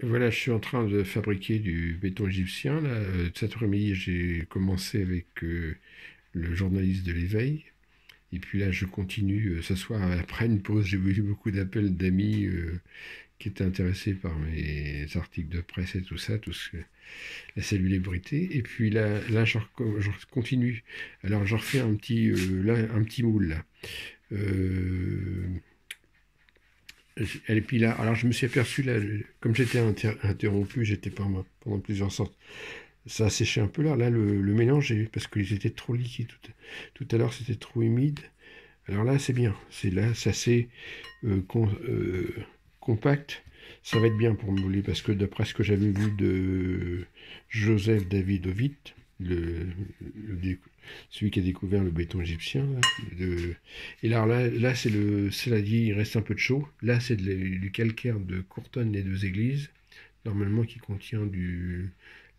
Voilà, je suis en train de fabriquer du béton égyptien. Là. Cet après-midi, j'ai commencé avec le journaliste de l'éveil. Et puis là, je continue ce soir, après une pause. J'ai eu beaucoup d'appels d'amis qui étaient intéressés par mes articles de presse et tout ça, tout ce, la célébrité. Et puis là je continue. Alors, je refais un petit moule. Là. Euh, et puis là, alors je me suis aperçu, là, comme j'étais interrompu, j'étais pendant plusieurs sortes, ça a séché un peu là. Là, le mélange, parce qu'ils étaient trop liquides. Tout à l'heure, c'était trop humide. Alors là, c'est bien. C'est là, c'est assez compact. Ça va être bien pour mouler, parce que d'après ce que j'avais vu de Joseph David Ovitt, celui qui a découvert le béton égyptien, là, et là c'est la dit, il reste un peu de chaud. Là, c'est du calcaire de Courtonne les deux églises, normalement qui contient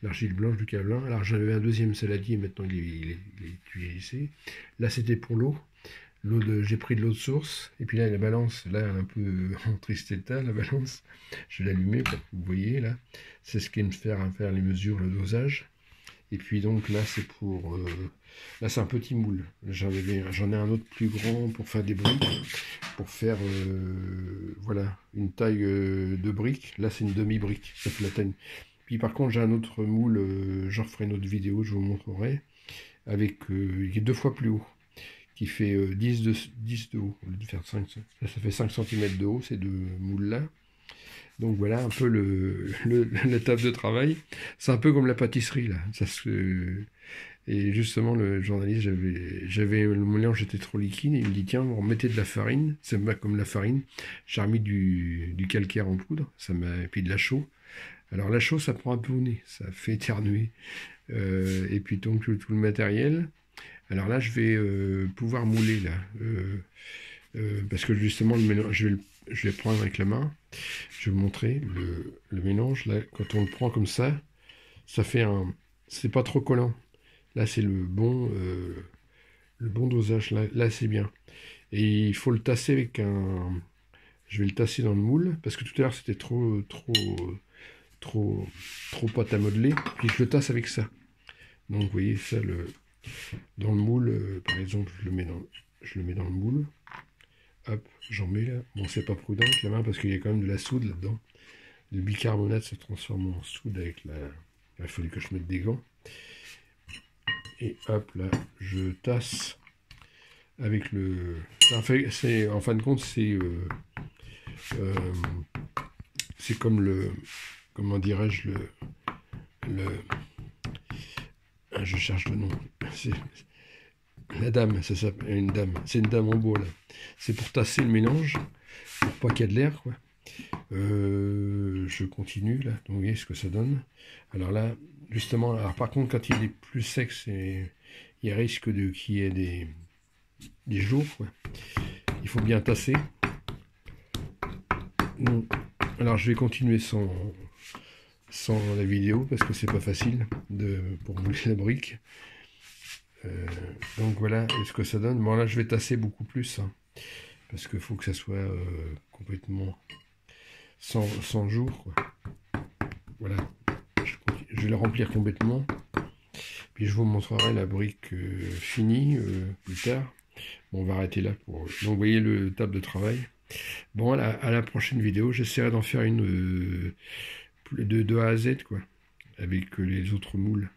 l'argile blanche du Cavelin. Alors j'avais un deuxième saladier, maintenant il est utilisé. Là, c'était pour l'eau. J'ai pris de l'eau de source, et puis là, la balance, là, un peu en triste état, la balance, je vais l'allumer pour que vous voyez, là. C'est ce qui me fait faire les mesures, le dosage. Et puis donc là, c'est pour... là, c'est un petit moule. J'en ai un autre plus grand pour faire des briques, pour faire, voilà, une taille de brique. Là, c'est une demi-brique, ça fait la taille. Puis par contre, j'ai un autre moule, j'en referai une autre vidéo, je vous montrerai, avec, il est deux fois plus haut, qui fait 10 de haut, au lieu de faire 5, ça fait 5 cm de haut, ces deux moules-là. Donc voilà un peu la table de travail. C'est un peu comme la pâtisserie, là. Et justement, le journaliste, le mélange était trop liquide, et il me dit, tiens, on mettait de la farine, c'est pas comme la farine. J'ai remis du calcaire en poudre, et puis de la chaux. Alors la chaux, ça prend un peu au nez, ça fait éternuer. Et puis donc tout le matériel. Alors là, je vais pouvoir mouler là, parce que justement le mélange, je vais le prendre avec la main. Je vais vous montrer le mélange là. Quand on le prend comme ça fait c'est pas trop collant. Là, c'est le bon dosage. Là, c'est bien. Et il faut le tasser avec un. Je vais le tasser dans le moule parce que tout à l'heure c'était trop, trop pâte à modeler. Puis je le tasse avec ça. Donc vous voyez ça dans le moule, par exemple, je le mets dans le moule. Hop, j'en mets là. Bon, c'est pas prudent avec la main parce qu'il y a quand même de la soude là-dedans. Le bicarbonate se transforme en soude avec la. Il a fallu que je mette des gants. Et hop, là, je tasse avec le. En fin de compte, euh, c'est comme le. Comment dirais-je le. Je cherche le nom. C'est la dame, ça s'appelle une dame. C'est une dame en bois là. C'est pour tasser le mélange, pour pas qu'il y ait de l'air, quoi. Je continue là, donc vous voyez ce que ça donne. Alors là, justement, alors par contre, quand il est plus sec, il y a risque qu'il y ait des jours, quoi. Il faut bien tasser. Bon. Alors je vais continuer sans la vidéo parce que c'est pas facile pour mouler la brique. Donc voilà ce que ça donne. Bon là, je vais tasser beaucoup plus, hein, parce qu'il faut que ça soit complètement sans jour, quoi. Voilà, je vais la remplir complètement, puis je vous montrerai la brique finie plus tard. Bon, on va arrêter là donc vous voyez le table de travail. Bon, à la prochaine vidéo, j'essaierai d'en faire une de A à Z, quoi, avec les autres moules.